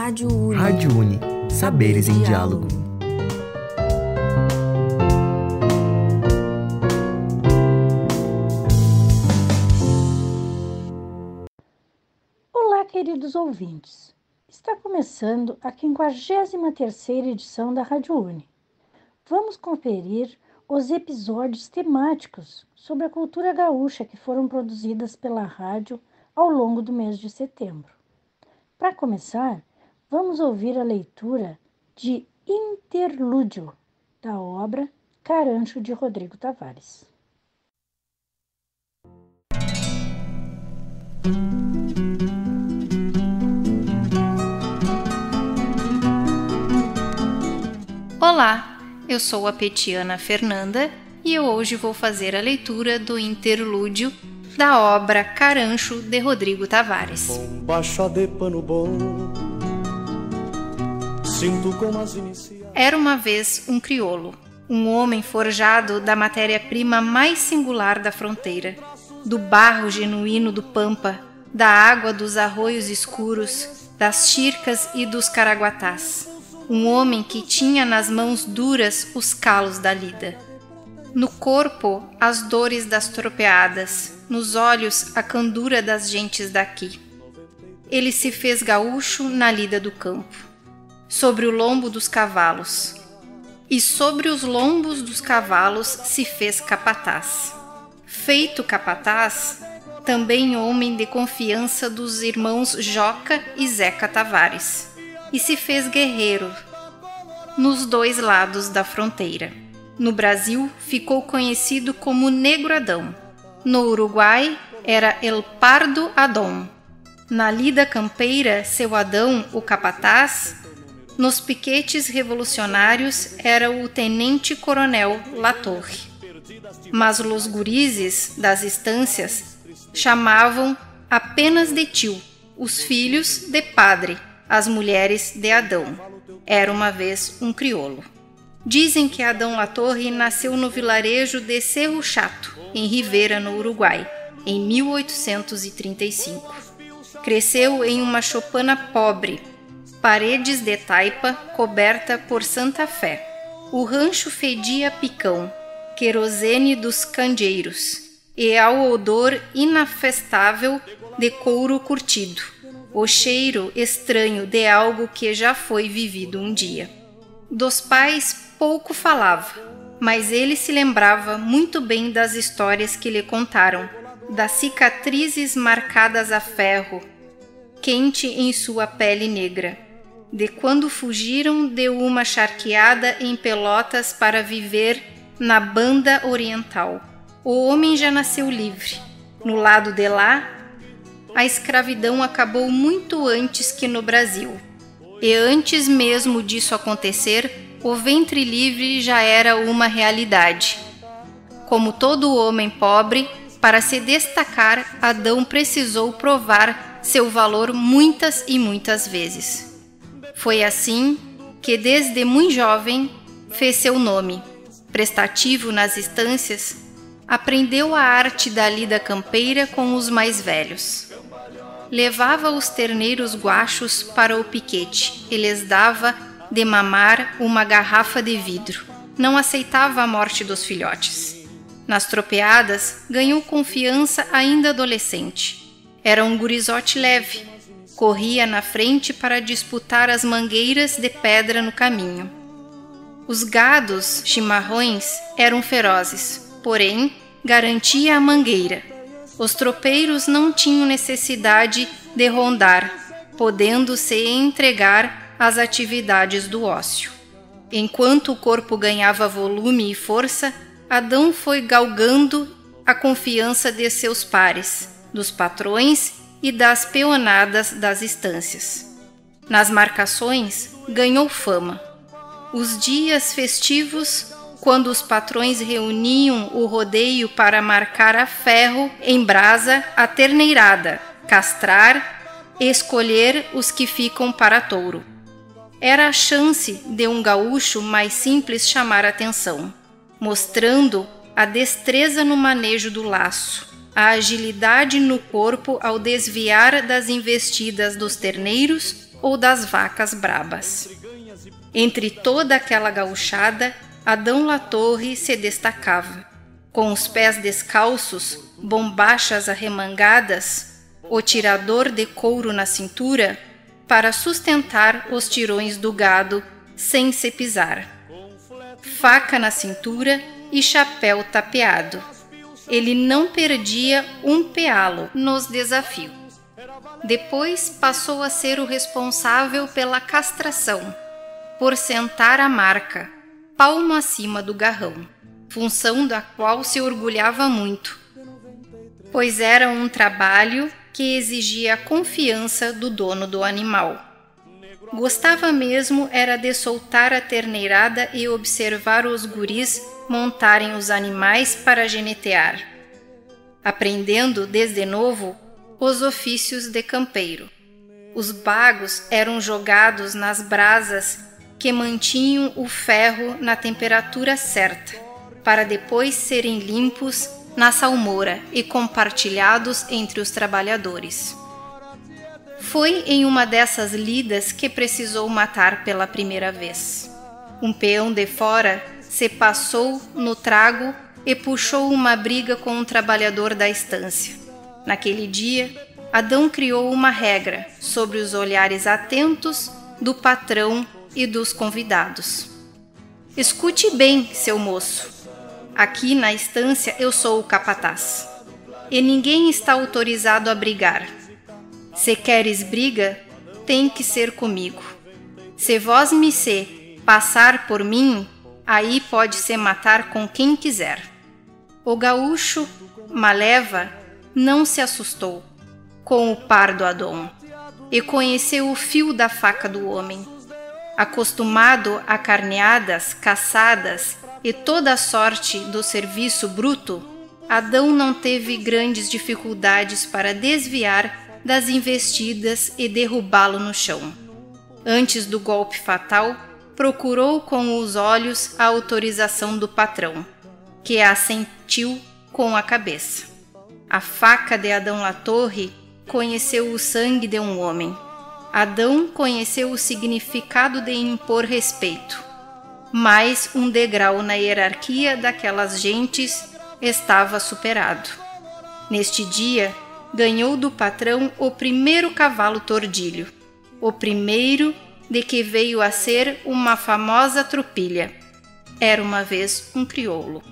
Rádio Uni. Rádio Uni. Saberes em diálogo. Olá, queridos ouvintes. Está começando a 53ª edição da Rádio Uni. Vamos conferir os episódios temáticos sobre a cultura gaúcha que foram produzidas pela rádio ao longo do mês de setembro. Para começar, vamos ouvir a leitura de Interlúdio, da obra Carancho, de Rodrigo Tavares. Olá, eu sou a petiana Fernanda e eu hoje vou fazer a leitura do interlúdio da obra Carancho, de Rodrigo Tavares. Era uma vez um crioulo, um homem forjado da matéria-prima mais singular da fronteira, do barro genuíno do Pampa, da água dos arroios escuros, das chircas e dos caraguatás. Um homem que tinha nas mãos duras os calos da lida. No corpo, as dores das tropeadas, nos olhos, a candura das gentes daqui. Ele se fez gaúcho na lida do campo, sobre o lombo dos cavalos. E sobre os lombos dos cavalos se fez capataz. Feito capataz, também homem de confiança dos irmãos Joca e Zeca Tavares. E se fez guerreiro nos dois lados da fronteira. No Brasil, ficou conhecido como Negro Adão. No Uruguai, era El Pardo Adão. Na lida campeira, seu Adão, o capataz. Nos piquetes revolucionários, era o tenente-coronel Latorre. Mas os gurizes das estâncias chamavam apenas de tio, os filhos de padre, as mulheres de Adão. Era uma vez um crioulo. Dizem que Adão Latorre nasceu no vilarejo de Cerro Chato, em Rivera, no Uruguai, em 1835. Cresceu em uma choupana pobre, paredes de taipa coberta por Santa Fé. O rancho fedia picão, querosene dos candeeiros, e ao odor inafestável de couro curtido. O cheiro estranho de algo que já foi vivido um dia. Dos pais pouco falava, mas ele se lembrava muito bem das histórias que lhe contaram, das cicatrizes marcadas a ferro, quente em sua pele negra, de quando fugiram de uma charqueada em Pelotas para viver na Banda Oriental. O homem já nasceu livre. No lado de lá, a escravidão acabou muito antes que no Brasil. E antes mesmo disso acontecer, o ventre livre já era uma realidade. Como todo homem pobre, para se destacar, Adão precisou provar seu valor muitas e muitas vezes. Foi assim que, desde muito jovem, fez seu nome. Prestativo nas estâncias, aprendeu a arte da lida campeira com os mais velhos. Levava os terneiros guachos para o piquete e lhes dava de mamar uma garrafa de vidro. Não aceitava a morte dos filhotes. Nas tropeadas, ganhou confiança ainda adolescente. Era um gurizote leve. Corria na frente para disputar as mangueiras de pedra no caminho. Os gados chimarrões eram ferozes, porém, garantia a mangueira. Os tropeiros não tinham necessidade de rondar, podendo se entregar às atividades do ócio. Enquanto o corpo ganhava volume e força, Adão foi galgando a confiança de seus pares, dos patrões e das peonadas das estâncias. Nas marcações, ganhou fama. Os dias festivos, quando os patrões reuniam o rodeio para marcar a ferro em brasa a terneirada, castrar e escolher os que ficam para touro. Era a chance de um gaúcho mais simples chamar atenção, mostrando a destreza no manejo do laço, a agilidade no corpo ao desviar das investidas dos terneiros ou das vacas brabas. Entre toda aquela gauchada, Adão Latorre se destacava. Com os pés descalços, bombachas arremangadas, o tirador de couro na cintura, para sustentar os tirões do gado sem se pisar. Faca na cintura e chapéu tapeado. Ele não perdia um pealo nos desafios. Depois passou a ser o responsável pela castração, por sentar a marca, palmo acima do garrão, função da qual se orgulhava muito, pois era um trabalho que exigia a confiança do dono do animal. Gostava mesmo era de soltar a terneirada e observar os guris montarem os animais para genetear, aprendendo desde novo os ofícios de campeiro. Os bagos eram jogados nas brasas que mantinham o ferro na temperatura certa, para depois serem limpos na salmoura e compartilhados entre os trabalhadores. Foi em uma dessas lidas que precisou matar pela primeira vez. Um peão de fora se passou no trago e puxou uma briga com um trabalhador da estância. Naquele dia, Adão criou uma regra sobre os olhares atentos do patrão e dos convidados. Escute bem, seu moço. Aqui na estância eu sou o capataz, e ninguém está autorizado a brigar. Se queres briga, tem que ser comigo. Se vós me se passar por mim, aí pode-se matar com quem quiser. O gaúcho, Maleva, não se assustou com o pardo Adão e conheceu o fio da faca do homem. Acostumado a carneadas, caçadas e toda a sorte do serviço bruto, Adão não teve grandes dificuldades para desviar das investidas e derrubá-lo no chão. Antes do golpe fatal, procurou com os olhos a autorização do patrão, que assentiu com a cabeça. A faca de Adão Latorre conheceu o sangue de um homem. Adão conheceu o significado de impor respeito. Mais um degrau na hierarquia daquelas gentes estava superado. Neste dia, ganhou do patrão o primeiro cavalo tordilho, o primeiro de que veio a ser uma famosa tropilha. Era uma vez um crioulo.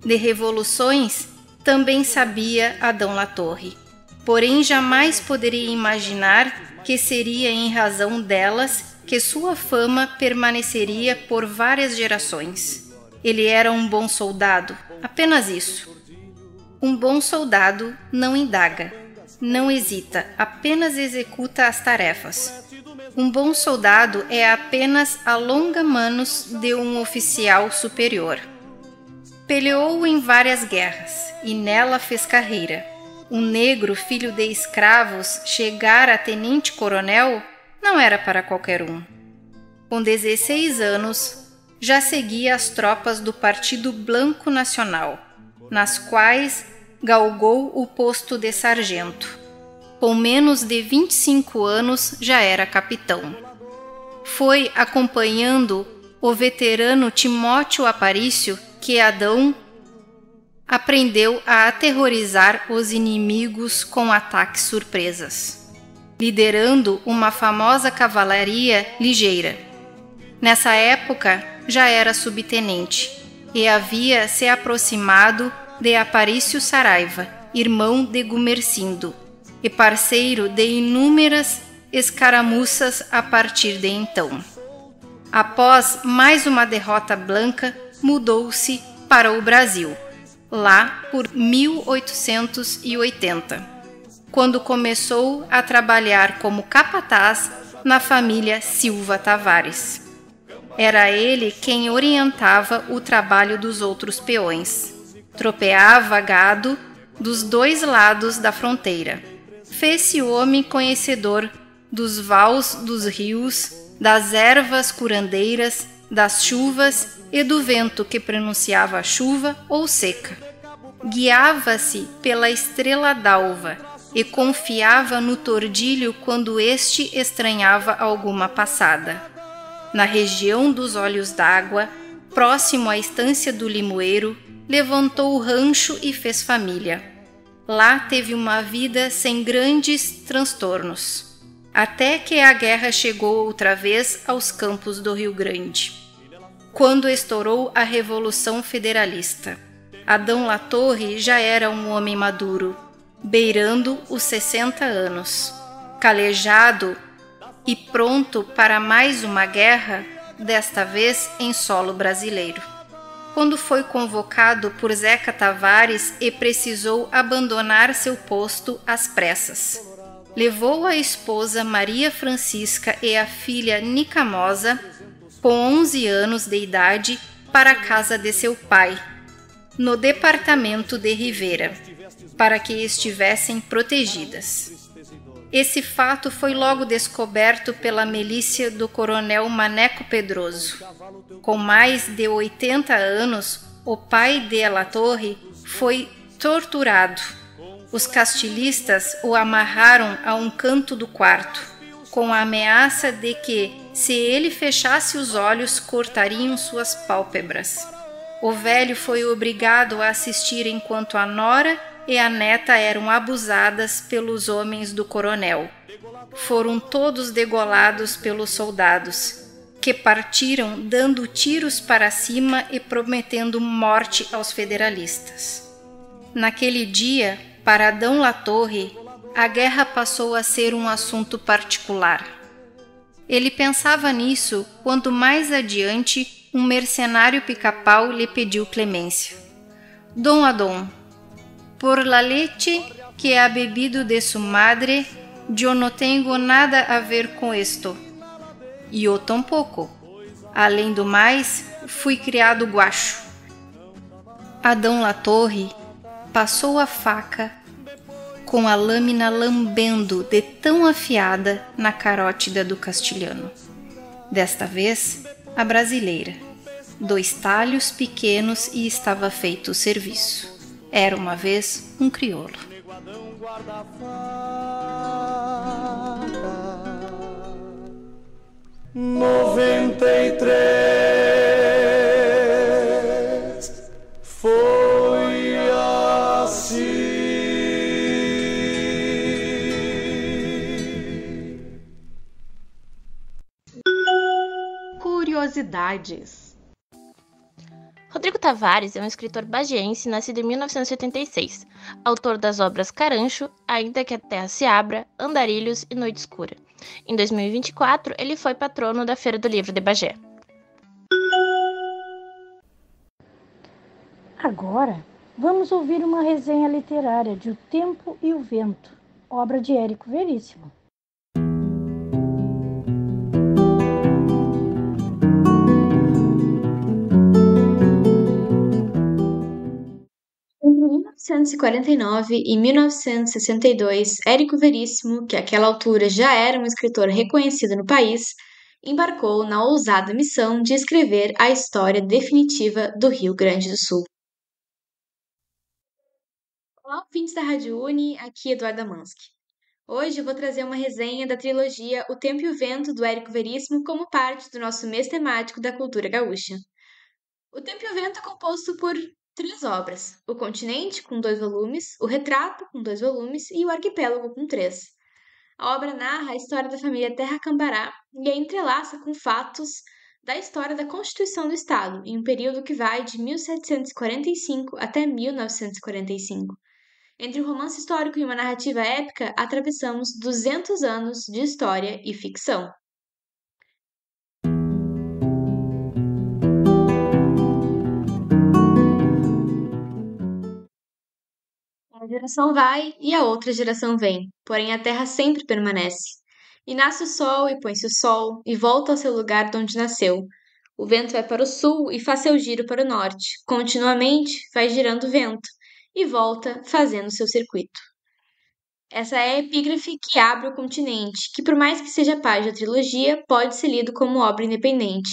De revoluções também sabia Adão Latorre, porém jamais poderia imaginar que seria em razão delas que sua fama permaneceria por várias gerações. Ele era um bom soldado, apenas isso. Um bom soldado não indaga, não hesita, apenas executa as tarefas. Um bom soldado é apenas a longa-manos de um oficial superior. Peleou em várias guerras e nela fez carreira. Um negro filho de escravos chegar a tenente-coronel não era para qualquer um. Com 16 anos, já seguia as tropas do Partido Blanco Nacional, nas quais galgou o posto de sargento. Com menos de 25 anos já era capitão. Foi acompanhando o veterano Timóteo Aparício que Adão aprendeu a aterrorizar os inimigos com ataques surpresas, liderando uma famosa cavalaria ligeira. Nessa época já era subtenente e havia se aproximado de Aparício Saraiva, irmão de Gumercindo, e parceiro de inúmeras escaramuças a partir de então. Após mais uma derrota blanca, mudou-se para o Brasil, lá por 1880, quando começou a trabalhar como capataz na família Silva Tavares. Era ele quem orientava o trabalho dos outros peões. Tropeava gado dos dois lados da fronteira. Fez-se homem conhecedor dos vales dos rios, das ervas curandeiras, das chuvas e do vento que pronunciava chuva ou seca. Guiava-se pela estrela d'alva e confiava no tordilho quando este estranhava alguma passada. Na região dos Olhos d'Água, próximo à estância do limoeiro, levantou o rancho e fez família. Lá teve uma vida sem grandes transtornos, até que a guerra chegou outra vez aos campos do Rio Grande. Quando estourou a Revolução Federalista, Adão Latorre já era um homem maduro, beirando os 60 anos, calejado e pronto para mais uma guerra, desta vez em solo brasileiro. Quando foi convocado por Zeca Tavares e precisou abandonar seu posto às pressas, levou a esposa Maria Francisca e a filha Nicamosa, com 11 anos de idade, para a casa de seu pai, no departamento de Rivera, para que estivessem protegidas. Esse fato foi logo descoberto pela milícia do coronel Maneco Pedroso. Com mais de 80 anos, o pai de Latorre foi torturado. Os castilistas o amarraram a um canto do quarto, com a ameaça de que, se ele fechasse os olhos, cortariam suas pálpebras. O velho foi obrigado a assistir enquanto a nora e a neta eram abusadas pelos homens do coronel. Foram todos degolados pelos soldados, que partiram dando tiros para cima e prometendo morte aos federalistas. Naquele dia, para Adão Latorre, a guerra passou a ser um assunto particular. Ele pensava nisso quando mais adiante um mercenário pica-pau lhe pediu clemência. Dom Adão, por la leche que ha bebido de su madre, yo no tengo nada a ver com esto. E eu tampouco. Além do mais, fui criado guacho. Adão Latorre passou a faca com a lâmina lambendo de tão afiada na carótida do castilhano. Desta vez, a brasileira. 2 talhos pequenos e estava feito o serviço. Era uma vez um crioulo. 93 foi assim. Curiosidades. Rodrigo Tavares é um escritor bagiense nascido em 1976, autor das obras Carancho, Ainda que a Terra se Abra, Andarilhos e Noite Escura. Em 2024, ele foi patrono da Feira do Livro de Bagé. Agora, vamos ouvir uma resenha literária de O Tempo e o Vento, obra de Érico Veríssimo. Entre 1949 e 1962, Érico Veríssimo, que àquela altura já era um escritor reconhecido no país, embarcou na ousada missão de escrever a história definitiva do Rio Grande do Sul. Olá, ouvintes da Rádio Uni, aqui Eduarda Mansky. Hoje eu vou trazer uma resenha da trilogia O Tempo e o Vento, do Érico Veríssimo, como parte do nosso mês temático da cultura gaúcha. O Tempo e o Vento é composto por 3 obras: O Continente, com 2 volumes, O Retrato, com 2 volumes, e O Arquipélago, com 3. A obra narra a história da família Terra Cambará e a entrelaça com fatos da história da Constituição do Estado, em um período que vai de 1745 até 1945. Entre um romance histórico e uma narrativa épica, atravessamos 200 anos de história e ficção. Uma geração vai e a outra geração vem, porém a terra sempre permanece. E nasce o sol e põe-se o sol, e volta ao seu lugar de onde nasceu. O vento vai para o sul e faz seu giro para o norte. Continuamente vai girando o vento, e volta fazendo seu circuito. Essa é a epígrafe que abre o Continente, que por mais que seja parte da trilogia, pode ser lido como obra independente,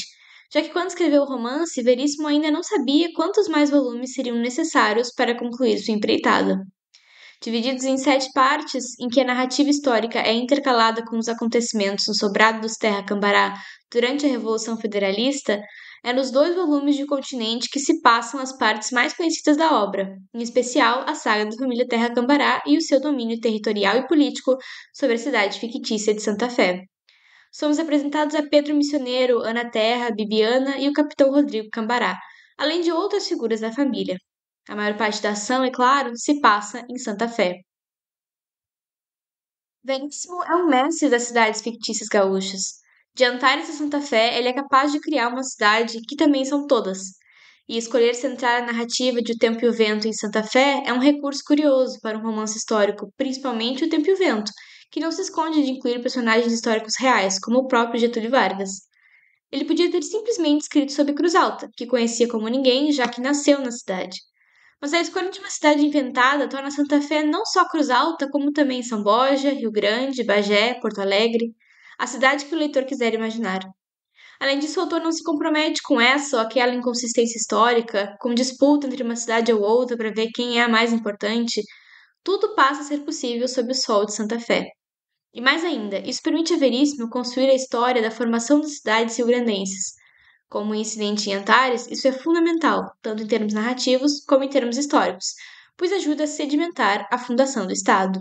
já que quando escreveu o romance, Veríssimo ainda não sabia quantos mais volumes seriam necessários para concluir sua empreitada. Divididos em 7 partes, em que a narrativa histórica é intercalada com os acontecimentos no sobrado dos Terra Cambará durante a Revolução Federalista, é nos 2 volumes de O Continente que se passam as partes mais conhecidas da obra, em especial a saga da família Terra Cambará e o seu domínio territorial e político sobre a cidade fictícia de Santa Fé. Somos apresentados a Pedro Missioneiro, Ana Terra, Bibiana e o capitão Rodrigo Cambará, além de outras figuras da família. A maior parte da ação, é claro, se passa em Santa Fé. Veríssimo é um mestre das cidades fictícias gaúchas. De Antares a Santa Fé, ele é capaz de criar uma cidade que também são todas. E escolher centrar a narrativa de O Tempo e o Vento em Santa Fé é um recurso curioso para um romance histórico, principalmente O Tempo e o Vento, que não se esconde de incluir personagens históricos reais, como o próprio Getúlio Vargas. Ele podia ter simplesmente escrito sobre Cruz Alta, que conhecia como ninguém, já que nasceu na cidade. Mas a escolha de uma cidade inventada torna Santa Fé não só Cruz Alta, como também São Borja, Rio Grande, Bagé, Porto Alegre, a cidade que o leitor quiser imaginar. Além disso, o autor não se compromete com essa ou aquela inconsistência histórica, com disputa entre uma cidade ou outra para ver quem é a mais importante. Tudo passa a ser possível sob o sol de Santa Fé. E mais ainda, isso permite a Veríssimo construir a história da formação das cidades rio-grandenses. Como o incidente em Antares, isso é fundamental, tanto em termos narrativos como em termos históricos, pois ajuda a sedimentar a fundação do Estado.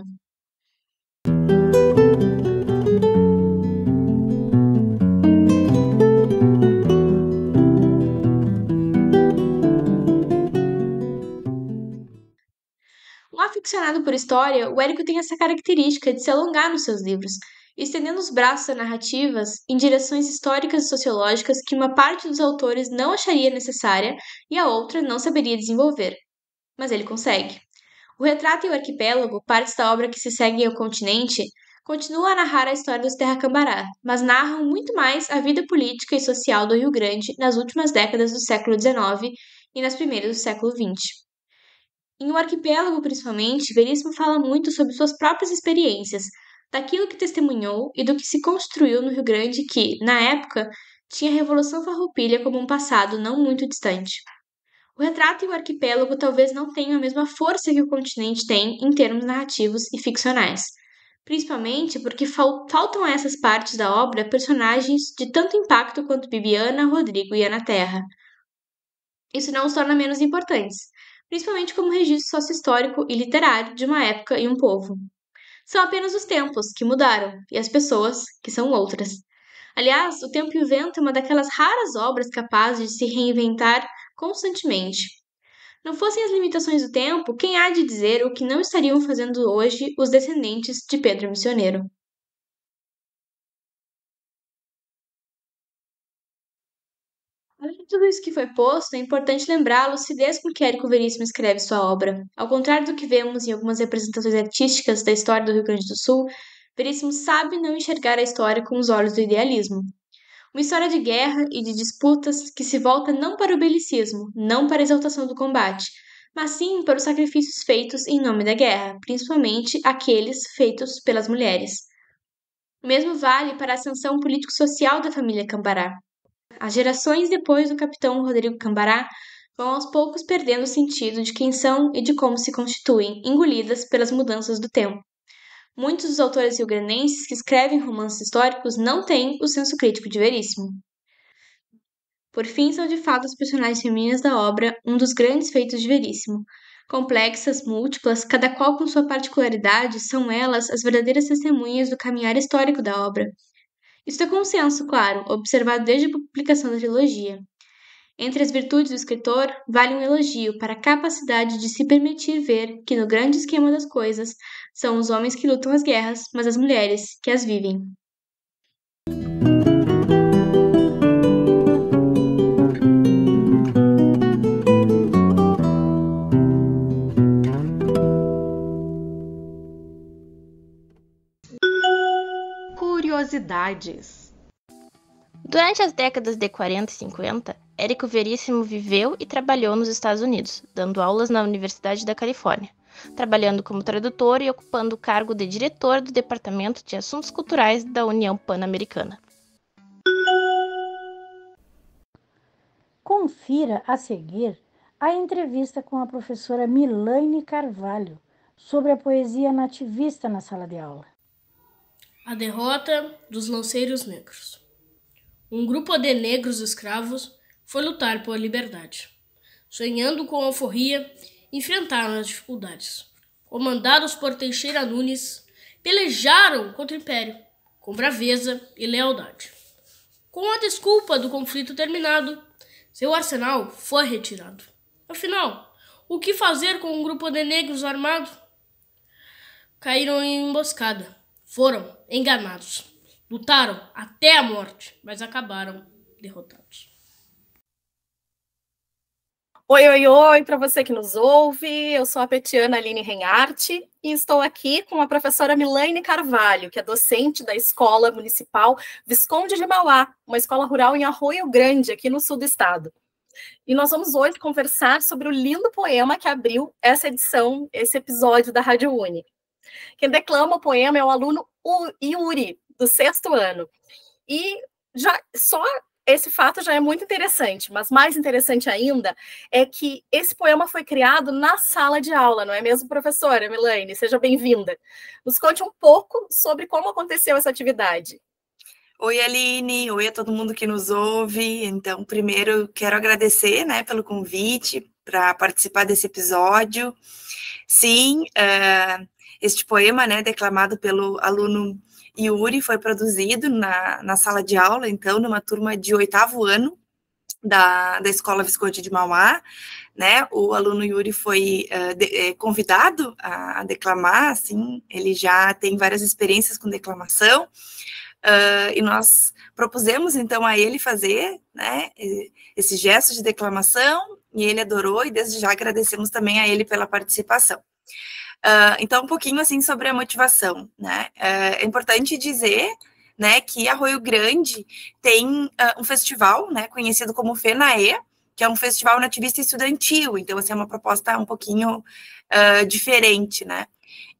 Um aficionado por história, o Érico tem essa característica de se alongar nos seus livros, estendendo os braços das narrativas em direções históricas e sociológicas que uma parte dos autores não acharia necessária e a outra não saberia desenvolver. Mas ele consegue. O Retrato e o Arquipélago, partes da obra que se seguem ao continente, continuam a narrar a história dos Terra Cambará, mas narram muito mais a vida política e social do Rio Grande nas últimas décadas do século XIX e nas primeiras do século XX. Em O Arquipélago, principalmente, Veríssimo fala muito sobre suas próprias experiências, daquilo que testemunhou e do que se construiu no Rio Grande que, na época, tinha a Revolução Farroupilha como um passado não muito distante. O Retrato e o Arquipélago talvez não tenham a mesma força que o Continente tem em termos narrativos e ficcionais, principalmente porque faltam a essas partes da obra personagens de tanto impacto quanto Bibiana, Rodrigo e Ana Terra. Isso não os torna menos importantes, principalmente como registro sócio-histórico e literário de uma época e um povo. São apenas os tempos que mudaram e as pessoas que são outras. Aliás, O Tempo e o Vento é uma daquelas raras obras capazes de se reinventar constantemente. Não fossem as limitações do tempo, quem há de dizer o que não estariam fazendo hoje os descendentes de Pedro Missioneiro? Além de tudo isso que foi posto, é importante lembrar a lucidez com que Érico Veríssimo escreve sua obra. Ao contrário do que vemos em algumas representações artísticas da história do Rio Grande do Sul, Veríssimo sabe não enxergar a história com os olhos do idealismo. Uma história de guerra e de disputas que se volta não para o belicismo, não para a exaltação do combate, mas sim para os sacrifícios feitos em nome da guerra, principalmente aqueles feitos pelas mulheres. O mesmo vale para a ascensão político-social da família Cambará. As gerações depois do capitão Rodrigo Cambará vão aos poucos perdendo o sentido de quem são e de como se constituem, engolidas pelas mudanças do tempo. Muitos dos autores rio-grandenses que escrevem romances históricos não têm o senso crítico de Veríssimo. Por fim, são de fato as personagens femininas da obra um dos grandes feitos de Veríssimo. Complexas, múltiplas, cada qual com sua particularidade, são elas as verdadeiras testemunhas do caminhar histórico da obra. Isso é consenso, claro, observado desde a publicação da trilogia. Entre as virtudes do escritor, vale um elogio para a capacidade de se permitir ver que no grande esquema das coisas são os homens que lutam as guerras, mas as mulheres que as vivem. Curiosidades. Durante as décadas de 40 e 50, Érico Veríssimo viveu e trabalhou nos Estados Unidos, dando aulas na Universidade da Califórnia, trabalhando como tradutor e ocupando o cargo de diretor do Departamento de Assuntos Culturais da União Pan-Americana. confira a seguir a entrevista com a professora Milaine Carvalho sobre a poesia nativista na sala de aula. A derrota dos lanceiros negros. Um grupo de negros escravos foi lutar pela liberdade. Sonhando com a alforria, enfrentaram as dificuldades. Comandados por Teixeira Nunes, pelejaram contra o Império, com braveza e lealdade. Com a desculpa do conflito terminado, seu arsenal foi retirado. Afinal, o que fazer com um grupo de negros armado? Caíram em emboscada, foram enganados. Lutaram até a morte, mas acabaram derrotados. Oi, para você que nos ouve, eu sou a petiana Aline Reinhardt e estou aqui com a professora Milaine Carvalho, que é docente da Escola Municipal Visconde de Mauá, uma escola rural em Arroio Grande, aqui no sul do estado. E nós vamos hoje conversar sobre o lindo poema que abriu essa edição, esse episódio da Rádio Uni. Quem declama o poema é o aluno Yuri, do 6º ano. E já só esse fato já é muito interessante, mas mais interessante ainda é que esse poema foi criado na sala de aula, não é mesmo, professora Milaine? Seja bem-vinda. Nos conte um pouco sobre como aconteceu essa atividade. Oi, Aline. Oi a todo mundo que nos ouve. Então, primeiro, quero agradecer, né, pelo convite para participar desse episódio. Sim, este poema, né, declamado pelo aluno Yuri, foi produzido na sala de aula, então, numa turma de 8º ano da Escola Visconde de Mauá, né? O aluno Yuri foi convidado a declamar, assim, ele já tem várias experiências com declamação, e nós propusemos, então, a ele fazer, né, esse gesto de declamação, e ele adorou, e desde já agradecemos também a ele pela participação. Então, um pouquinho assim sobre a motivação, né? É importante dizer, né, que Arroio Grande tem um festival, né, conhecido como FENAE, que é um festival nativista estudantil, então, assim, é uma proposta um pouquinho diferente, né?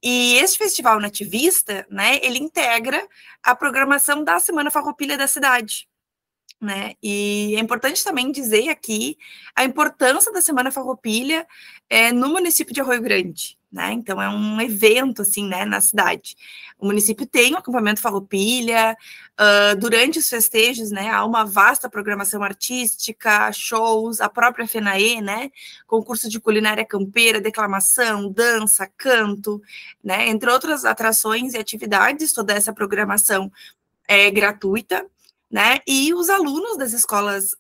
E esse festival nativista, né, ele integra a programação da Semana Farroupilha da cidade, né? E é importante também dizer aqui a importância da Semana Farroupilha no município de Arroio Grande, né? Então é um evento assim, né, na cidade. O município tem um acampamento Farroupilha, durante os festejos, né, há uma vasta programação artística, shows, a própria FENAE, né, concurso de culinária campeira, declamação, dança, canto, né, entre outras atrações e atividades. Toda essa programação é gratuita, né, e os alunos das escolas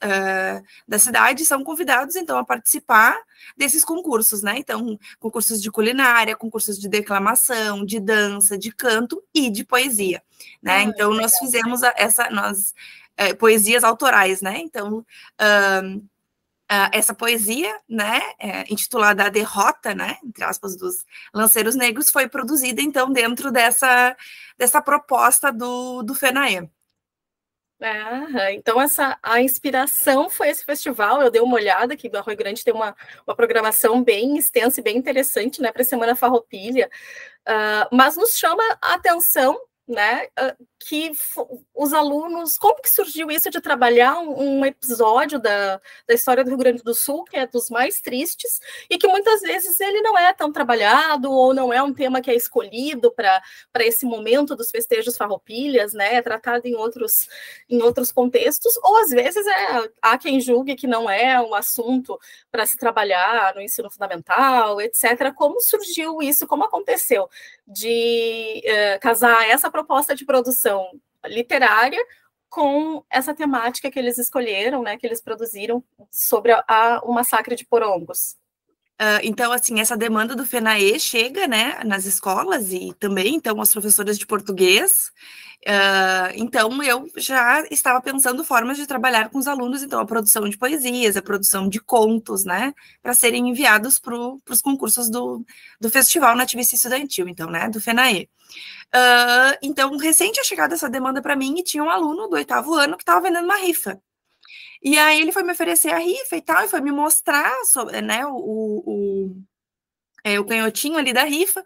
da cidade são convidados, então, a participar desses concursos, né, então, concursos de culinária, concursos de declamação, de dança, de canto e de poesia, né, então, nós fizemos poesias autorais, né, então, essa poesia, né, intitulada A Derrota, né, entre aspas, dos Lanceiros Negros, foi produzida, então, dentro dessa proposta do FENAE. Então a inspiração foi esse festival. Eu dei uma olhada aqui, do Arroio Grande tem uma programação bem extensa e bem interessante, né, para a Semana Farroupilha, mas nos chama a atenção, né, que os alunos, como que surgiu isso de trabalhar um episódio da história do Rio Grande do Sul, que é dos mais tristes, e que muitas vezes ele não é tão trabalhado, ou não é um tema que é escolhido para esse momento dos festejos farroupilhas, né, é tratado em outros contextos, ou às vezes há quem julgue que não é um assunto para se trabalhar no ensino fundamental, etc. Como surgiu isso, como aconteceu de casar essa proposta de produção literária com essa temática que eles escolheram, né, que eles produziram sobre o massacre de Porongos? Então, assim, essa demanda do FENAE chega, né, nas escolas e também, então, aos professores de português. Então, eu já estava pensando formas de trabalhar com os alunos, então, a produção de poesias, a produção de contos, né, para serem enviados para os concursos do Festival Nativista Estudantil, então, né, do FENAE. Então, recente a chegada dessa demanda para mim, e tinha um aluno do 8º ano que estava vendendo uma rifa. E aí ele foi me oferecer a rifa e tal, e foi me mostrar sobre, né, o canhotinho ali da rifa,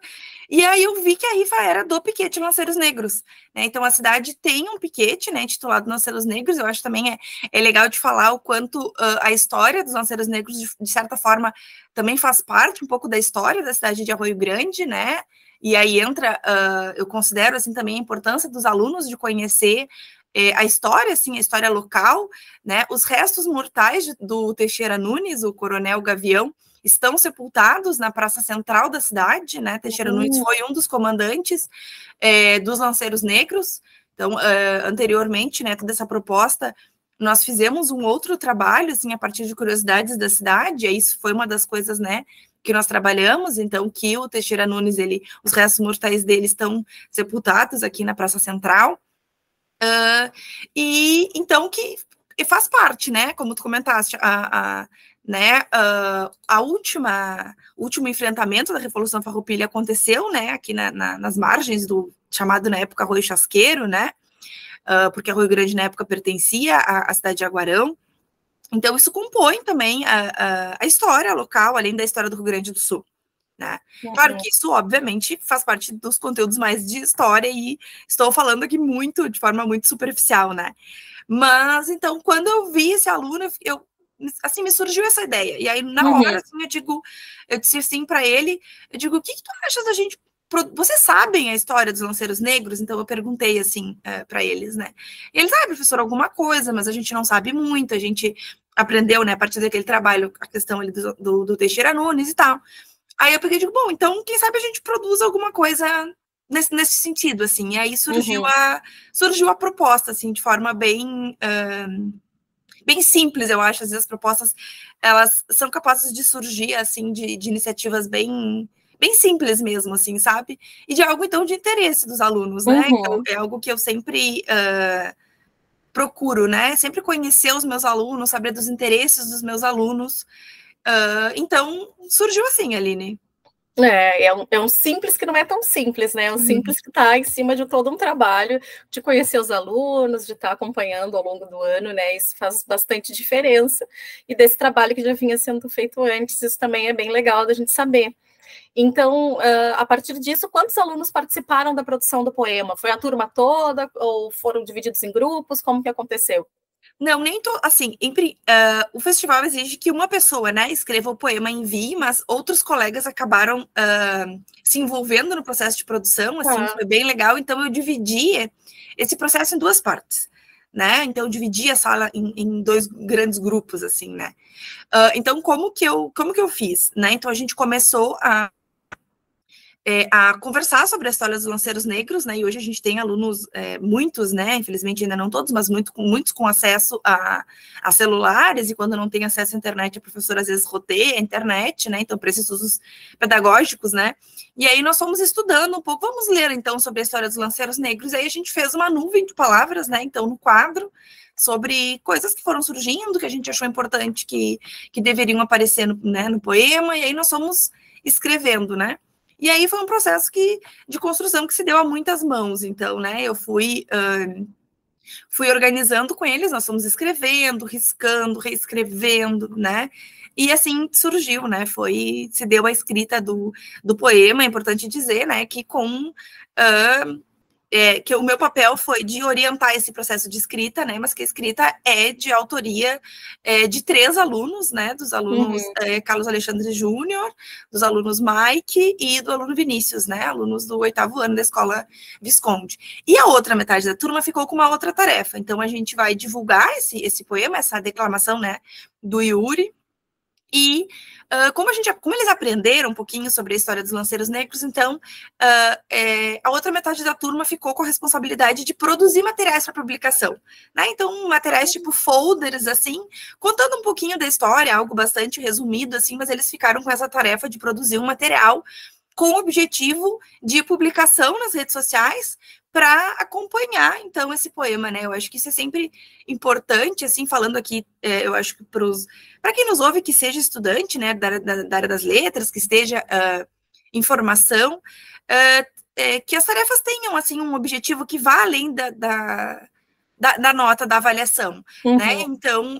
e aí eu vi que a rifa era do piquete Lanceiros Negros, né? Então a cidade tem um piquete, né, intitulado Lanceiros Negros. Eu acho também é legal de falar o quanto a história dos Lanceiros Negros, de certa forma, também faz parte um pouco da história da cidade de Arroio Grande, né? E aí entra, eu considero assim também a importância dos alunos de conhecer a história, assim, a história local, né? Os restos mortais do Teixeira Nunes, o Coronel Gavião, estão sepultados na praça central da cidade, né? Teixeira Nunes foi um dos comandantes dos Lanceiros Negros. Então, anteriormente, né, toda essa proposta, nós fizemos um outro trabalho, assim, a partir de curiosidades da cidade, e isso foi uma das coisas, né, que nós trabalhamos. Então, que o Teixeira Nunes, os restos mortais dele estão sepultados aqui na praça central. E então que faz parte, né, como tu comentaste, o último enfrentamento da Revolução Farroupilha aconteceu, né, aqui nas margens do chamado na época Arroio Chasqueiro, né, porque Arroio Grande na época pertencia à cidade de Aguarão. Então isso compõe também a história local, além da história do Rio Grande do Sul, né? Claro que isso, obviamente, faz parte dos conteúdos mais de história, e estou falando aqui de forma muito superficial, né? Mas, então, quando eu vi esse aluno, assim, me surgiu essa ideia. E aí, na hora, assim, eu disse assim para ele, o que tu achas da gente... Vocês sabem a história dos Lanceiros Negros? Então, eu perguntei, assim, para eles, né? E eles, professor, alguma coisa, mas a gente não sabe muito, a gente aprendeu, né, a partir daquele trabalho, a questão ali do Teixeira Nunes e tal. Aí eu peguei e digo, bom, então, quem sabe a gente produz alguma coisa nesse sentido, assim. E aí surgiu a proposta, assim, de forma bem simples, eu acho. Às vezes as propostas, elas são capazes de surgir, assim, de iniciativas bem simples mesmo, assim, sabe? E de algo, então, de interesse dos alunos, né? Então, é algo que eu sempre procuro, né? Sempre conhecer os meus alunos, saber dos interesses dos meus alunos. Então, surgiu assim, Aline. É um simples que não é tão simples, né? É um simples que está em cima de todo um trabalho de conhecer os alunos, de estar acompanhando ao longo do ano, né? Isso faz bastante diferença. E desse trabalho que já vinha sendo feito antes, isso também é bem legal da gente saber. Então, a partir disso, quantos alunos participaram da produção do poema? Foi a turma toda ou foram divididos em grupos? Como que aconteceu? Não, nem assim, o festival exige que uma pessoa, né, escreva o poema e envie, mas outros colegas acabaram se envolvendo no processo de produção, assim, foi bem legal. Então eu dividi esse processo em duas partes, né? Então eu dividi a sala em dois grandes grupos, assim, né? Então como que eu fiz, né? Então a gente começou a conversar sobre a história dos Lanceiros Negros, né, e hoje a gente tem alunos, muitos, né, infelizmente ainda não todos, mas muitos com acesso a celulares, e quando não tem acesso à internet, a professora às vezes roteia a internet, né, então para esses usos pedagógicos, né, e aí nós fomos estudando um pouco, vamos ler então sobre a história dos Lanceiros Negros, e aí a gente fez uma nuvem de palavras, né, então no quadro, sobre coisas que foram surgindo, que a gente achou importante que deveriam aparecer no poema, e aí nós fomos escrevendo, né. E aí foi um processo de construção que se deu a muitas mãos. Então, né, eu fui organizando com eles, nós fomos escrevendo, riscando, reescrevendo, né, e assim surgiu, né, se deu a escrita do poema. É importante dizer, né, que que o meu papel foi de orientar esse processo de escrita, né, mas que a escrita é de autoria de 3 alunos, né, dos alunos Carlos Alexandre Júnior, dos alunos Mike e do aluno Vinícius, né, alunos do 8º ano da Escola Visconde. E a outra metade da turma ficou com uma outra tarefa. Então a gente vai divulgar esse poema, essa declamação, né, do Yuri. E como eles aprenderam um pouquinho sobre a história dos Lanceiros Negros, então a outra metade da turma ficou com a responsabilidade de produzir materiais para publicação, né? Então, materiais tipo folders, assim, contando um pouquinho da história, algo bastante resumido, assim, mas eles ficaram com essa tarefa de produzir um material com o objetivo de publicação nas redes sociais para acompanhar, então, esse poema, né? Eu acho que isso é sempre importante, assim, falando aqui, eu acho que para quem nos ouve, que seja estudante, né, da área das letras, que esteja em formação, que as tarefas tenham, assim, um objetivo que vá além da nota da avaliação, né? Então,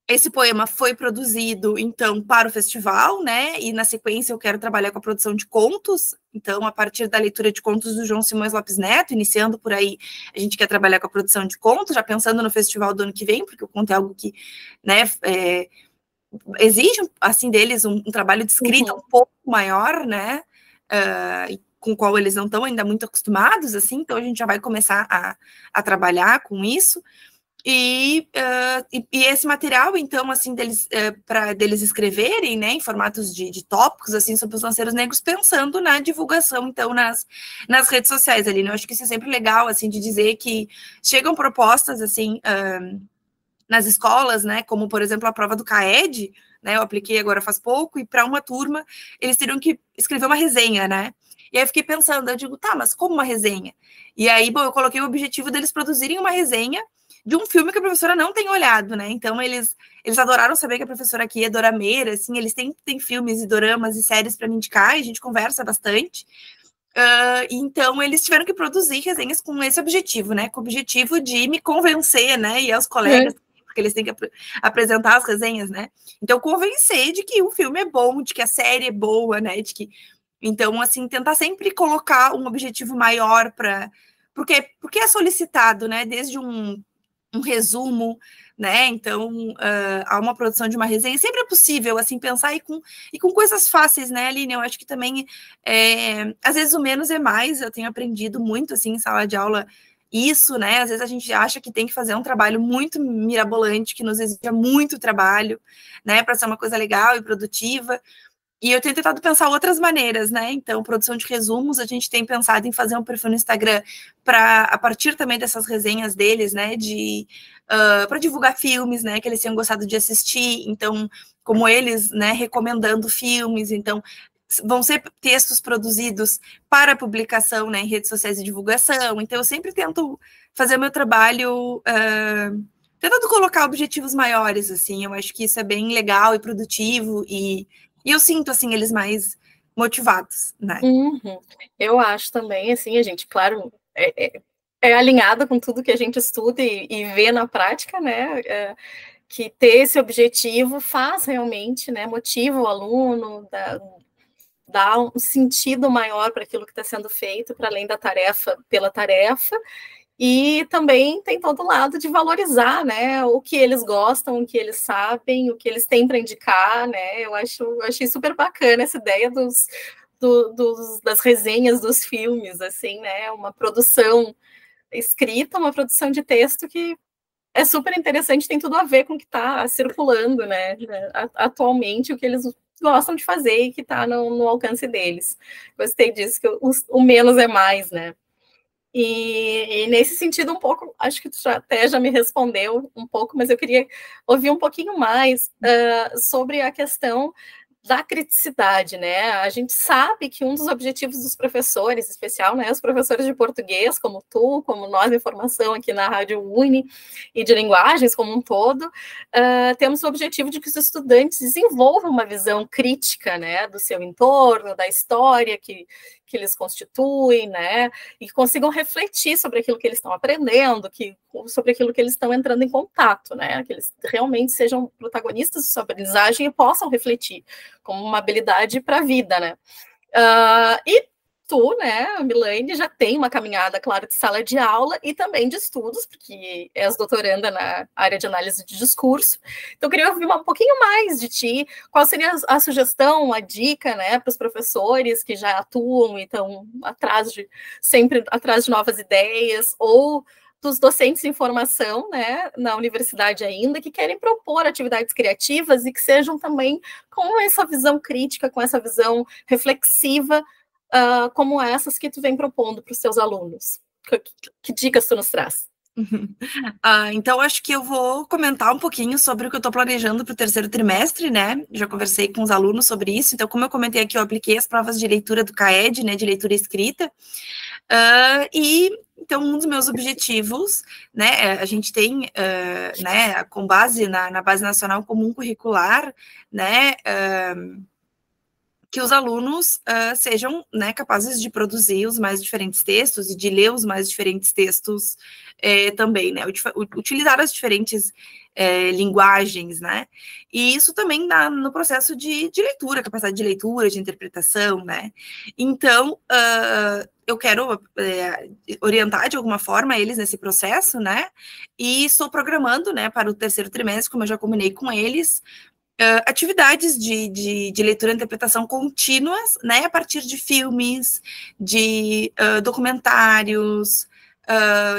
esse poema foi produzido, então, para o festival, né? E na sequência eu quero trabalhar com a produção de contos. Então, a partir da leitura de contos do João Simões Lopes Neto, iniciando por aí, a gente quer trabalhar com a produção de contos, já pensando no festival do ano que vem, porque o conto é algo que, né, exige, assim, deles um trabalho de escrita um pouco maior, né? Com o qual eles não estão ainda muito acostumados, assim. Então, a gente já vai começar a trabalhar com isso. E esse material, então, assim, para deles escreverem, né, em formatos de tópicos, assim, sobre os lanceiros negros, pensando na divulgação, então, nas redes sociais ali, né? Eu acho que isso é sempre legal, assim, de dizer que chegam propostas, assim, nas escolas, né, como, por exemplo, a prova do CAED, né, eu apliquei agora faz pouco, e para uma turma, eles teriam que escrever uma resenha, né? E aí eu fiquei pensando, eu digo, tá, mas como uma resenha? E aí, bom, eu coloquei o objetivo deles produzirem uma resenha de um filme que a professora não tem olhado, né? Então, eles adoraram saber que a professora aqui é dorameira, assim, eles têm filmes e doramas e séries para me indicar, e a gente conversa bastante. Então, eles tiveram que produzir resenhas com esse objetivo, né? Com o objetivo de me convencer, né? E aos colegas, porque eles têm que apresentar as resenhas, né? Então, convencer de que o filme é bom, de que a série é boa, né? Então, assim, tentar sempre colocar um objetivo maior para... Porque é solicitado, né? Desde um resumo, né? Então, há uma produção de uma resenha, sempre é possível, assim, pensar e com coisas fáceis, né, Aline? Eu acho que também, às vezes o menos é mais, eu tenho aprendido muito, assim, em sala de aula, isso, né? Às vezes a gente acha que tem que fazer um trabalho muito mirabolante, que nos exige muito trabalho, né, para ser uma coisa legal e produtiva. E eu tenho tentado pensar outras maneiras, né? Então, produção de resumos, a gente tem pensado em fazer um perfil no Instagram a partir também dessas resenhas deles, né? Para divulgar filmes, né? Que eles tenham gostado de assistir. Então, como eles, né? Recomendando filmes. Então, vão ser textos produzidos para publicação, né? Em redes sociais de divulgação. Então, eu sempre tento fazer o meu trabalho... tentando colocar objetivos maiores, assim. Eu acho que isso é bem legal e produtivo e eu sinto, assim, eles mais motivados, né? Eu acho também, assim, a gente, claro, é alinhada com tudo que a gente estuda e vê na prática, né? Que ter esse objetivo faz realmente, né? Motiva o aluno, dá um sentido maior para aquilo que está sendo feito, para além da tarefa pela tarefa. E também tem todo lado de valorizar, né, o que eles gostam, o que eles sabem, o que eles têm para indicar, né? Eu achei super bacana essa ideia das resenhas dos filmes, assim, né? Uma produção escrita, uma produção de texto que é super interessante, tem tudo a ver com o que está circulando, né? Atualmente, o que eles gostam de fazer e que está no alcance deles. Gostei disso, que o menos é mais, né? E nesse sentido, um pouco, acho que tu até já me respondeu um pouco, mas eu queria ouvir um pouquinho mais sobre a questão da criticidade, né? A gente sabe que um dos objetivos dos professores, em especial, né, os professores de português, como tu, como nós em formação aqui na Rádio Uni, e de linguagens como um todo, temos o objetivo de que os estudantes desenvolvam uma visão crítica, né, do seu entorno, da história que eles constituem, né, e que consigam refletir sobre aquilo que eles estão aprendendo, sobre aquilo que eles estão entrando em contato, né, que eles realmente sejam protagonistas de sua aprendizagem e possam refletir como uma habilidade para a vida, né. E tu, né, Milane, já tem uma caminhada, claro, de sala de aula e também de estudos, porque és doutoranda na área de análise de discurso. Então, eu queria ouvir um pouquinho mais de ti. Qual seria a sugestão, a dica, né, para os professores que já atuam e estão sempre atrás de novas ideias, ou dos docentes em formação, né, na universidade ainda, que querem propor atividades criativas e que sejam também com essa visão crítica, com essa visão reflexiva, como essas que tu vem propondo para os teus alunos. Que dicas tu nos traz? Então, acho que eu vou comentar um pouquinho sobre o que eu estou planejando para o terceiro trimestre, né? Já conversei com os alunos sobre isso. Então, como eu comentei aqui, eu apliquei as provas de leitura do CAED, né, de leitura escrita. Então, um dos meus objetivos, né, a gente tem, né, com base na Base Nacional Comum Curricular, né, que os alunos sejam, né, capazes de produzir os mais diferentes textos e de ler os mais diferentes textos também, né, utilizar as diferentes linguagens, né, e isso também no processo de leitura, capacidade de leitura, de interpretação, né, então, eu quero orientar de alguma forma eles nesse processo, né, e estou programando, né, para o terceiro trimestre, como eu já combinei com eles, atividades de leitura e interpretação contínuas, né, a partir de filmes, de documentários,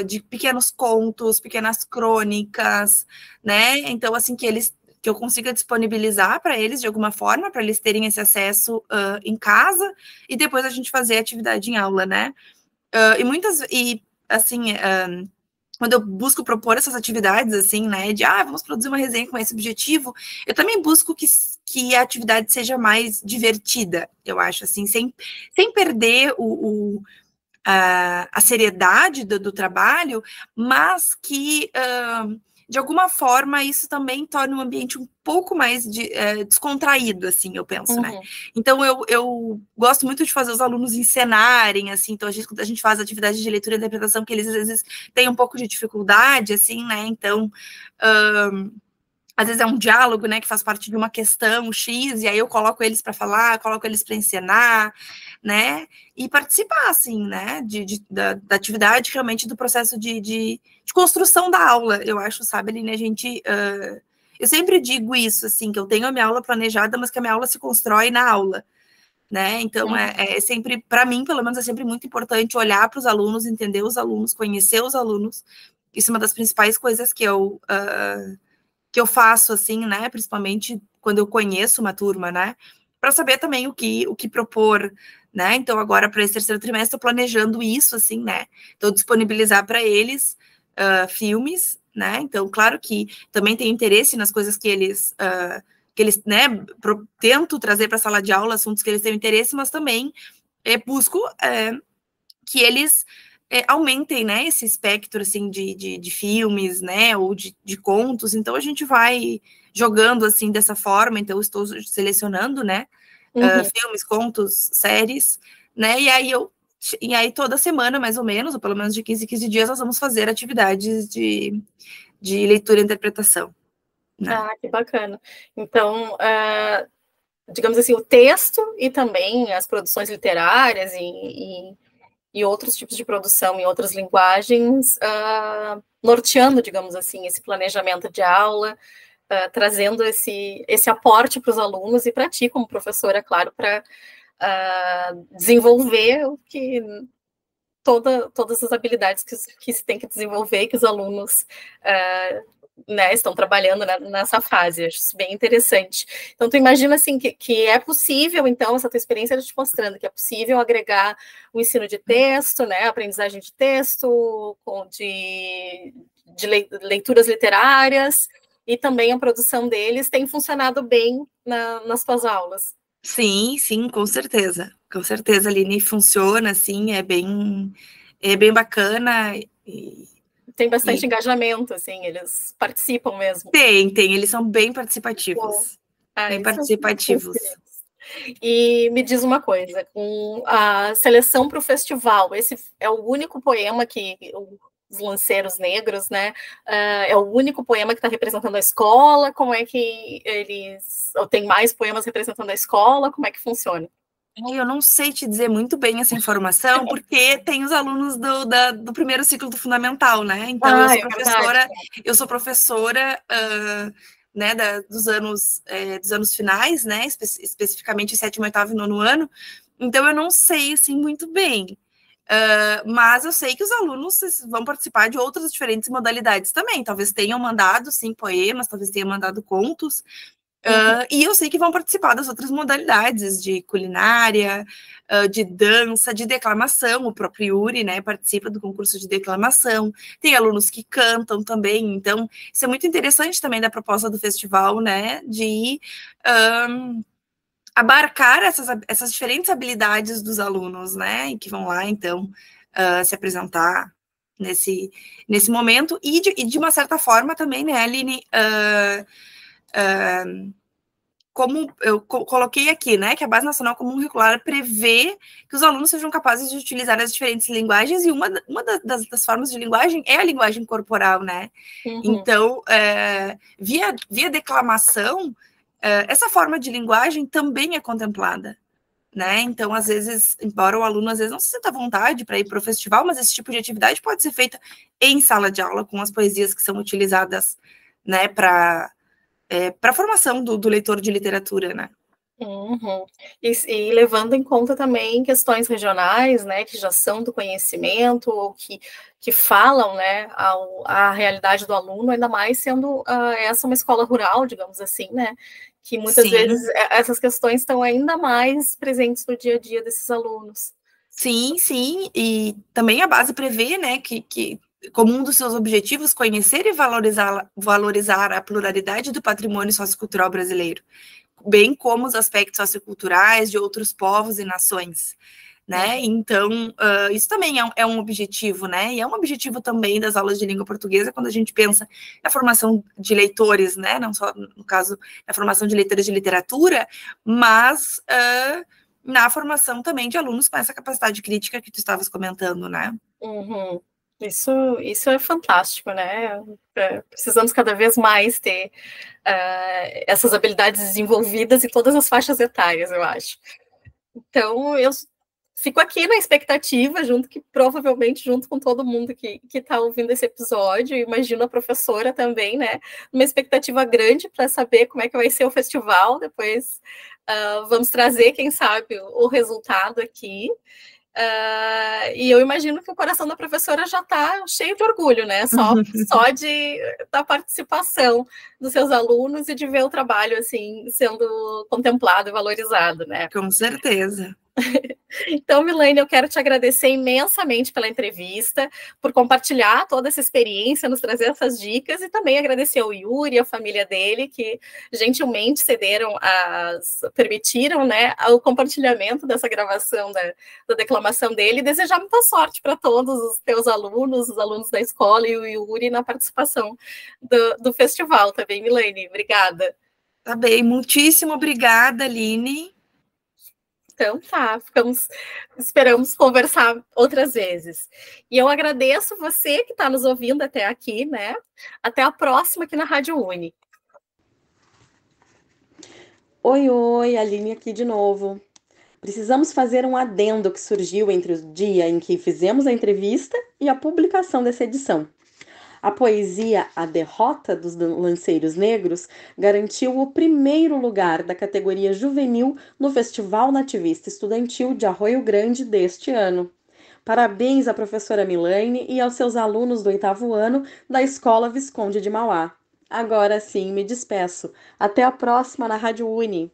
de pequenos contos, pequenas crônicas, né, então, assim, que eu consiga disponibilizar para eles de alguma forma, para eles terem esse acesso em casa, e depois a gente fazer atividade em aula, né, quando eu busco propor essas atividades, assim, né, vamos produzir uma resenha com esse objetivo, eu também busco que a atividade seja mais divertida, eu acho, assim, sem perder a seriedade do trabalho, mas que, de alguma forma, isso também torna o ambiente um pouco mais descontraído, assim, eu penso, né? Então, eu gosto muito de fazer os alunos encenarem, assim, então, quando a gente faz atividade de leitura e interpretação, que eles, às vezes, têm um pouco de dificuldade, assim, né? Então, às vezes é um diálogo, né, que faz parte de uma questão X, e aí eu coloco eles para falar, coloco eles para encenar, né, e participar, assim, né, da atividade, realmente, do processo de construção da aula, eu acho, sabe, Aline, a gente, eu sempre digo isso, assim, que eu tenho a minha aula planejada, mas que a minha aula se constrói na aula, né, então é sempre, para mim, pelo menos, é sempre muito importante olhar para os alunos, entender os alunos, conhecer os alunos, isso é uma das principais coisas que eu faço, assim, né, principalmente quando eu conheço uma turma, né, para saber também o que propor, né, então agora para esse terceiro trimestre estou planejando isso, assim, né, então disponibilizar para eles filmes, né, então claro que também tenho interesse nas coisas que eles, né, tento trazer para a sala de aula assuntos que eles têm interesse, mas também busco que eles aumentem, né, esse espectro, assim, de filmes, né, ou de contos, então a gente vai jogando, assim, dessa forma, então eu estou selecionando, né, filmes, contos, séries, né, e aí toda semana, mais ou menos, ou pelo menos de 15 em 15 dias, nós vamos fazer atividades de leitura e interpretação. Né? Que bacana. Então, digamos assim, o texto e também as produções literárias e outros tipos de produção em outras linguagens, norteando, digamos assim, esse planejamento de aula, trazendo esse aporte para os alunos e para ti, como professora, claro, para desenvolver todas as habilidades que se tem que desenvolver, que os alunos né, estão trabalhando nessa fase. Acho isso bem interessante. Então, tu imagina, assim, que é possível, então, essa tua experiência te mostrando que é possível agregar o ensino de texto, né, aprendizagem de texto, de leituras literárias, e também a produção deles tem funcionado bem nas tuas aulas. Sim, com certeza, Aline, funciona, assim, é bem bacana. Tem bastante engajamento, assim, eles participam mesmo. Tem, eles são bem participativos. Bem participativos. E me diz uma coisa, com a seleção para o festival, esse é o único poema que os Lanceiros Negros, né, é o único poema que está representando a escola? Como é que eles... Ou tem mais poemas representando a escola? Como é que funciona? Eu não sei te dizer muito bem essa informação, porque tem os alunos do primeiro ciclo do fundamental, né? Então, eu sou professora, né, dos anos finais, né? Especificamente 7º, 8º e 9º ano. Então, eu não sei, assim, muito bem. Mas eu sei que os alunos vão participar de outras diferentes modalidades também. Talvez tenham mandado, sim, poemas, talvez tenham mandado contos. E eu sei que vão participar das outras modalidades de culinária, de dança, de declamação. O próprio Yuri, né, participa do concurso de declamação. Tem alunos que cantam também. Então, isso é muito interessante também da proposta do festival, né, de abarcar essas diferentes habilidades dos alunos, né, e que vão lá, então, se apresentar nesse momento. E de uma certa forma também, né, Aline, como eu coloquei aqui, né, que a Base Nacional Comum Curricular prevê que os alunos sejam capazes de utilizar as diferentes linguagens, e uma das formas de linguagem é a linguagem corporal, né? Então, via declamação, essa forma de linguagem também é contemplada, né? Então, às vezes, embora o aluno às vezes não se sinta à vontade para ir para o festival, mas esse tipo de atividade pode ser feita em sala de aula, com as poesias que são utilizadas, né, para a formação do leitor de literatura, né? E levando em conta também questões regionais, né, que já são do conhecimento, ou que falam, né, a realidade do aluno, ainda mais sendo essa uma escola rural, digamos assim, né, que muitas vezes essas questões estão ainda mais presentes no dia a dia desses alunos. Sim, e também a base prevê, né, que como um dos seus objetivos, conhecer e valorizar a pluralidade do patrimônio sociocultural brasileiro, bem como os aspectos socioculturais de outros povos e nações, né? Então, isso também é um objetivo, né? E é um objetivo também das aulas de língua portuguesa, quando a gente pensa na formação de leitores, né? Não só, no caso, na formação de leitores de literatura, mas na formação também de alunos com essa capacidade crítica que tu estavas comentando, né? Isso é fantástico, né? Precisamos cada vez mais ter essas habilidades desenvolvidas em todas as faixas etárias, eu acho. Então, eu fico aqui na expectativa, provavelmente junto com todo mundo que está ouvindo esse episódio, imagino a professora também, né? Uma expectativa grande para saber como é que vai ser o festival. Depois vamos trazer, quem sabe, o resultado aqui. E eu imagino que o coração da professora já está cheio de orgulho, né? Só da participação dos seus alunos e de ver o trabalho assim sendo contemplado e valorizado, né? Com certeza. Então, Milane, eu quero te agradecer imensamente pela entrevista, por compartilhar toda essa experiência, nos trazer essas dicas, e também agradecer ao Yuri e a família dele, que gentilmente permitiram, né, o compartilhamento dessa gravação da declamação dele, e desejar muita sorte para todos os teus alunos, os alunos da escola e o Yuri na participação do festival, tá bem, Milane? Obrigada. Tá bem, muitíssimo obrigada, Aline. Então tá, esperamos conversar outras vezes. E eu agradeço você que está nos ouvindo até aqui, né? Até a próxima aqui na Rádio Uni. Oi, Aline aqui de novo. Precisamos fazer um adendo que surgiu entre o dia em que fizemos a entrevista e a publicação dessa edição. A poesia A Derrota dos Lanceiros Negros garantiu o primeiro lugar da categoria juvenil no Festival Nativista Estudantil de Arroio Grande deste ano. Parabéns à professora Milane e aos seus alunos do 8º ano da Escola Visconde de Mauá. Agora sim, me despeço. Até a próxima na Rádio Uni.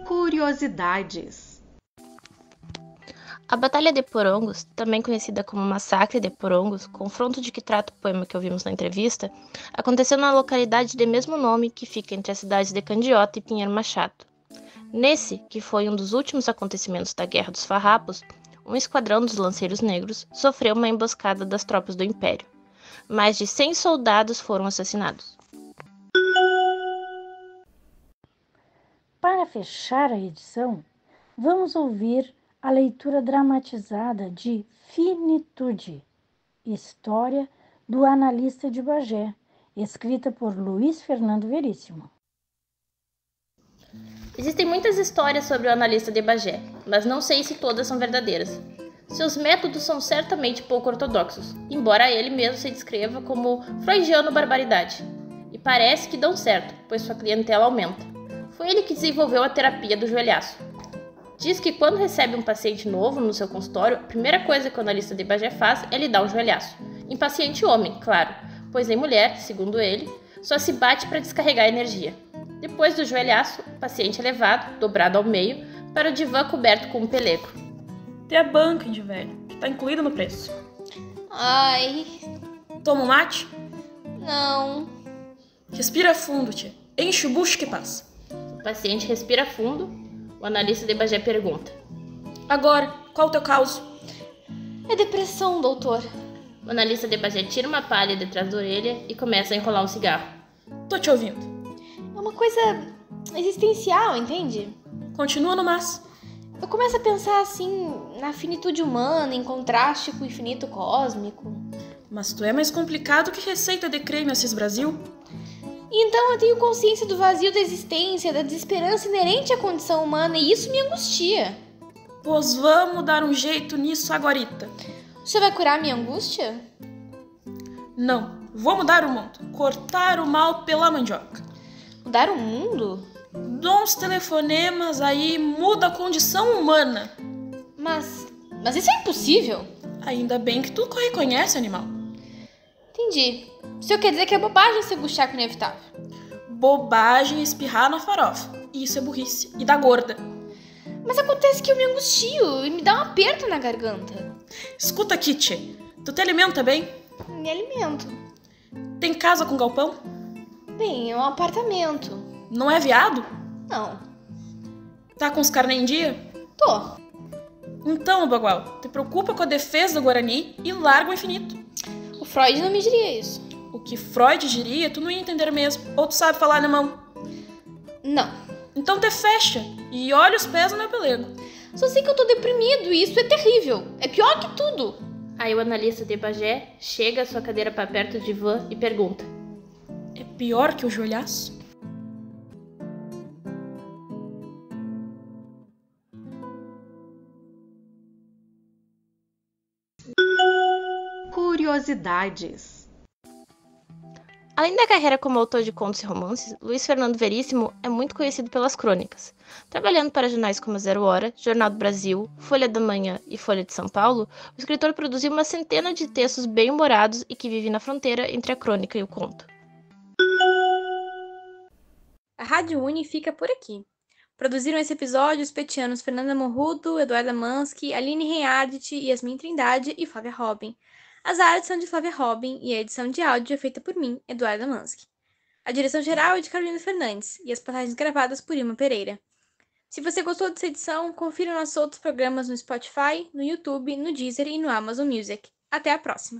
Curiosidades. A Batalha de Porongos, também conhecida como Massacre de Porongos, confronto de que trata o poema que ouvimos na entrevista, aconteceu na localidade de mesmo nome que fica entre as cidades de Candiota e Pinheiro Machado. Nesse, que foi um dos últimos acontecimentos da Guerra dos Farrapos, um esquadrão dos Lanceiros Negros sofreu uma emboscada das tropas do Império. Mais de 100 soldados foram assassinados. Para fechar a edição, vamos ouvir a leitura dramatizada de Finitude, História do Analista de Bagé, escrita por Luiz Fernando Veríssimo. Existem muitas histórias sobre o analista de Bagé, mas não sei se todas são verdadeiras. Seus métodos são certamente pouco ortodoxos, embora ele mesmo se descreva como freudiano barbaridade. E parece que dão certo, pois sua clientela aumenta. Foi ele que desenvolveu a terapia do joelhaço. Diz que quando recebe um paciente novo no seu consultório, a primeira coisa que o analista de Bagé faz é lhe dar um joelhaço. Em paciente homem, claro, pois em mulher, segundo ele, só se bate para descarregar a energia. Depois do joelhaço, o paciente é levado, dobrado ao meio, para o divã coberto com um pelego. Tem a banca, de velho, que tá incluída no preço. Ai. Toma um mate? Não. Respira fundo, tia. Enche o bucho que passa. O paciente respira fundo. O analista de Bagé pergunta: Agora, qual o teu caso? É depressão, doutor. O analista de Bagé tira uma palha de trás da orelha e começa a enrolar um cigarro. Tô te ouvindo. É uma coisa existencial, entende? Continua no mas. Eu começo a pensar assim na finitude humana em contraste com o infinito cósmico. Mas tu é mais complicado que receita de creme Assis Brasil. E então eu tenho consciência do vazio da existência, da desesperança inerente à condição humana, e isso me angustia. Pois vamos dar um jeito nisso agorita. O senhor vai curar minha angústia? Não, vou mudar o mundo. Cortar o mal pela mandioca. Mudar o mundo? Dou uns telefonemas aí, muda a condição humana. Mas isso é impossível. Ainda bem que tu reconhece, animal. Entendi. O senhor quer dizer que é bobagem se angustiar com o inevitável? Bobagem espirrar na farofa. Isso é burrice. E da gorda. Mas acontece que eu me angustio e me dá um aperto na garganta. Escuta aqui, tchê. Tu te alimenta bem? Me alimento. Tem casa com galpão? Bem, é um apartamento. Não é viado? Não. Tá com os carnê em dia? Tô. Então, Bagual, te preocupa com a defesa do Guarani e larga o infinito. O Freud não me diria isso. O que Freud diria, tu não ia entender mesmo. Ou tu sabe falar alemão? Não. Então te fecha e olha os pés no meu pelego. Só sei que eu tô deprimido e isso é terrível. É pior que tudo. Aí o analista de Bagé chega a sua cadeira para perto de Ivan e pergunta: é pior que o joelhaço? Curiosidades. Além da carreira como autor de contos e romances, Luiz Fernando Veríssimo é muito conhecido pelas crônicas. Trabalhando para jornais como Zero Hora, Jornal do Brasil, Folha da Manhã e Folha de São Paulo, o escritor produziu uma centena de textos bem-humorados e que vivem na fronteira entre a crônica e o conto. A Rádio Uni fica por aqui. Produziram esse episódio os petianos Fernanda Morrudo, Eduarda Mansky, Aline Reinhardt, Yasmin Trindade e Flávia Robin. As artes são de Flávia Robin e a edição de áudio é feita por mim, Eduarda Mansky. A direção geral é de Carolina Fernandes e as passagens gravadas por Irma Pereira. Se você gostou dessa edição, confira nossos outros programas no Spotify, no YouTube, no Deezer e no Amazon Music. Até a próxima!